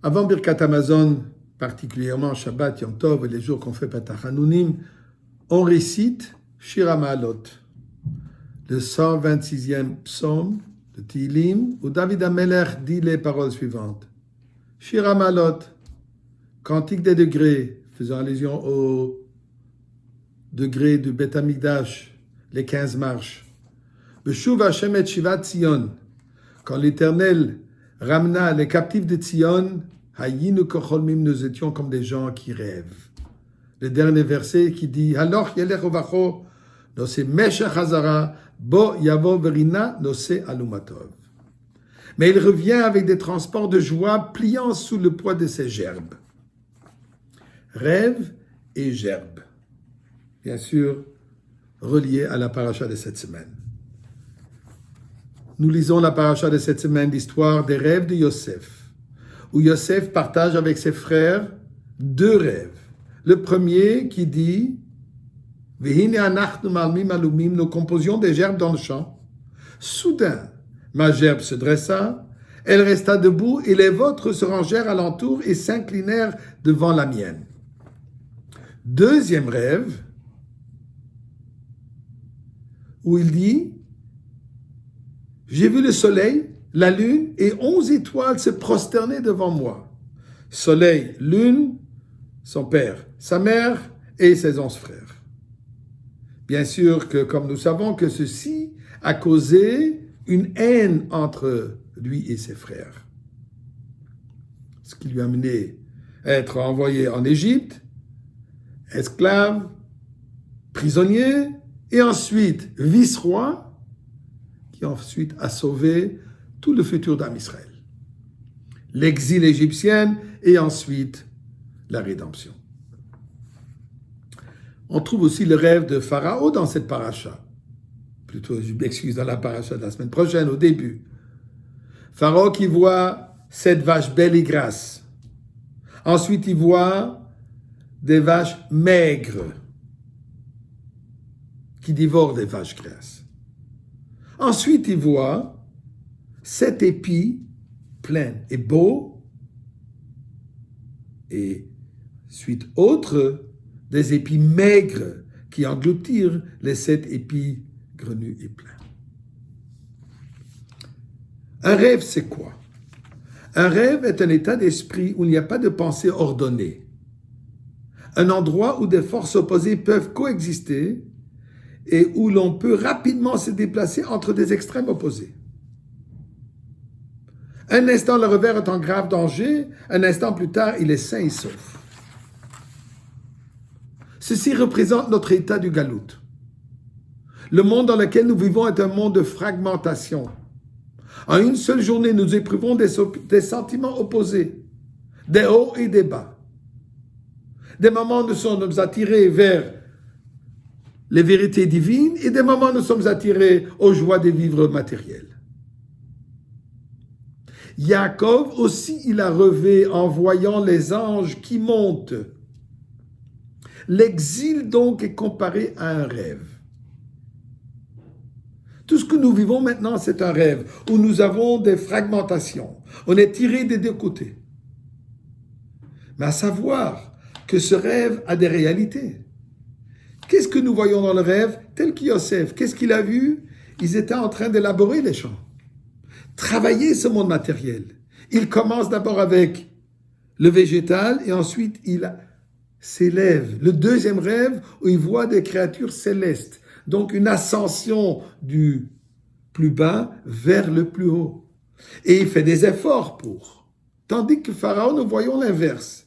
Avant Birkat Hamazon, particulièrement Shabbat, Yom Tov et les jours qu'on fait Petach Hanunim, on récite Shir HaMa'alot, le 126e psaume de Tehillim, où David HaMelech dit les paroles suivantes. Shir HaMa'alot, cantique des degrés, faisant allusion au degré du Beth Amikdash, les 15 marches. Beshuv Hashem et Shivat Tzion, quand l'Éternel ramena les captifs de Tzion, Hayinu kocholmim, nous étions comme des gens qui rêvent. Le dernier verset qui dit Haloch yelech uvacho, nose meshach hazara, bo yavo verina, nose alumatov. Mais il revient avec des transports de joie pliant sous le poids de ses gerbes. Rêve et gerbe. Bien sûr, relié à la paracha de cette semaine. Nous lisons la paracha de cette semaine, l'histoire des rêves de Yosef, où Yosef partage avec ses frères 2 rêves. Le premier qui dit « Vehine anachnu malmim alumim » nous composions des gerbes dans le champ. Soudain, ma gerbe se dressa, elle resta debout et les vôtres se rangèrent alentour et s'inclinèrent devant la mienne. Deuxième rêve, où il dit « J'ai vu le soleil, la lune et 11 étoiles se prosterner devant moi. Soleil, lune, son père, sa mère et ses 11 frères. » Bien sûr que, comme nous savons, que ceci a causé une haine entre lui et ses frères. Ce qui lui a amené à être envoyé en Égypte, esclave, prisonnier, et ensuite vice-roi, qui ensuite a sauvé tout le futur d'Am Israël. L'exil égyptien et ensuite la rédemption. On trouve aussi le rêve de Pharaon dans cette paracha. Plutôt, je m'excuse, dans la paracha de la semaine prochaine, au début. Pharaon qui voit 7 vaches belles et grasses. Ensuite, il voit des vaches maigres qui dévorent des vaches grasses. Ensuite, il voit 7 épis pleins et beaux, et suite autre, des épis maigres qui engloutirent les 7 épis grenus et pleins. Un rêve, c'est quoi? Un rêve est un état d'esprit où il n'y a pas de pensée ordonnée. Un endroit où des forces opposées peuvent coexister et où l'on peut rapidement se déplacer entre des extrêmes opposés. Un instant, le revers est en grave danger, un instant plus tard, il est sain et sauf. Ceci représente notre état du galout. Le monde dans lequel nous vivons est un monde de fragmentation. En une seule journée, nous éprouvons des sentiments opposés, des hauts et des bas. Des moments, nous sommes attirés vers les vérités divines et des moments, nous sommes attirés aux joies des vivres matériels. Yaakov aussi, il a rêvé en voyant les anges qui montent. L'exil donc est comparé à un rêve. Tout ce que nous vivons maintenant, c'est un rêve où nous avons des fragmentations. On est tiré des 2 côtés. Mais à savoir que ce rêve a des réalités. Qu'est-ce que nous voyons dans le rêve? Tel que Yosef, qu'est-ce qu'il a vu? Ils étaient en train d'élaborer les champs. Travailler ce monde matériel. Il commence d'abord avec le végétal et ensuite il s'élève. Le deuxième rêve où il voit des créatures célestes. Donc une ascension du plus bas vers le plus haut. Et il fait des efforts pour. Tandis que Pharaon, nous voyons l'inverse.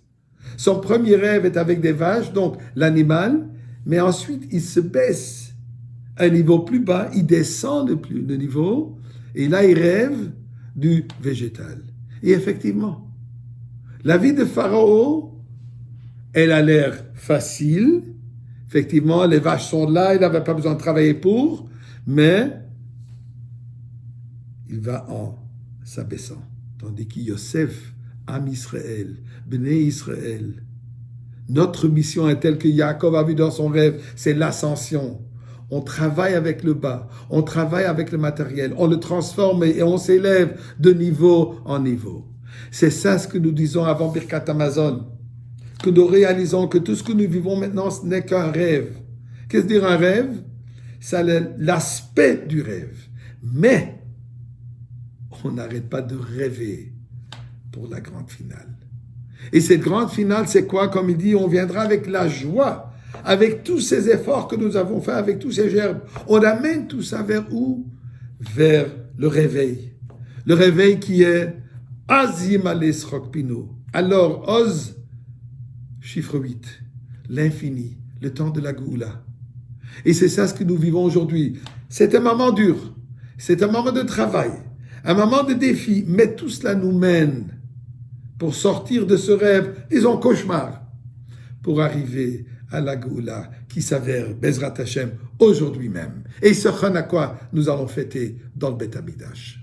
Son premier rêve est avec des vaches, donc l'animal, mais ensuite il se baisse à un niveau plus bas, il descend de niveau, et là il rêve du végétal. Et effectivement, la vie de Pharaon, elle a l'air facile. Effectivement, les vaches sont là, il n'avait pas besoin de travailler pour, mais il va en s'abaissant. Tandis que Yosef, Am Israël, Bnei Israël, notre mission est telle que Yaakov a vu dans son rêve, c'est l'ascension. On travaille avec le bas, on travaille avec le matériel, on le transforme et on s'élève de niveau en niveau. C'est ça ce que nous disons avant Birkat Amazon, que nous réalisons que tout ce que nous vivons maintenant, ce n'est qu'un rêve. Qu'est-ce que dire un rêve? C'est l'aspect du rêve. Mais on n'arrête pas de rêver pour la grande finale. Et cette grande finale, c'est quoi? Comme il dit, on viendra avec la joie, avec tous ces efforts que nous avons faits, avec tous ces gerbes. On amène tout ça vers où? Vers le réveil. Le réveil qui est Azim Ales Rokpino. Alors, Oz, chiffre 8, l'infini, le temps de la Goula. Et c'est ça ce que nous vivons aujourd'hui. C'est un moment dur, c'est un moment de travail, un moment de défi, mais tout cela nous mène pour sortir de ce rêve, disons cauchemar, pour arriver à la Goula qui s'avère Bezrat Hashem aujourd'hui même. Et ce Hanouka, nous allons fêter dans le Beth Amikdash.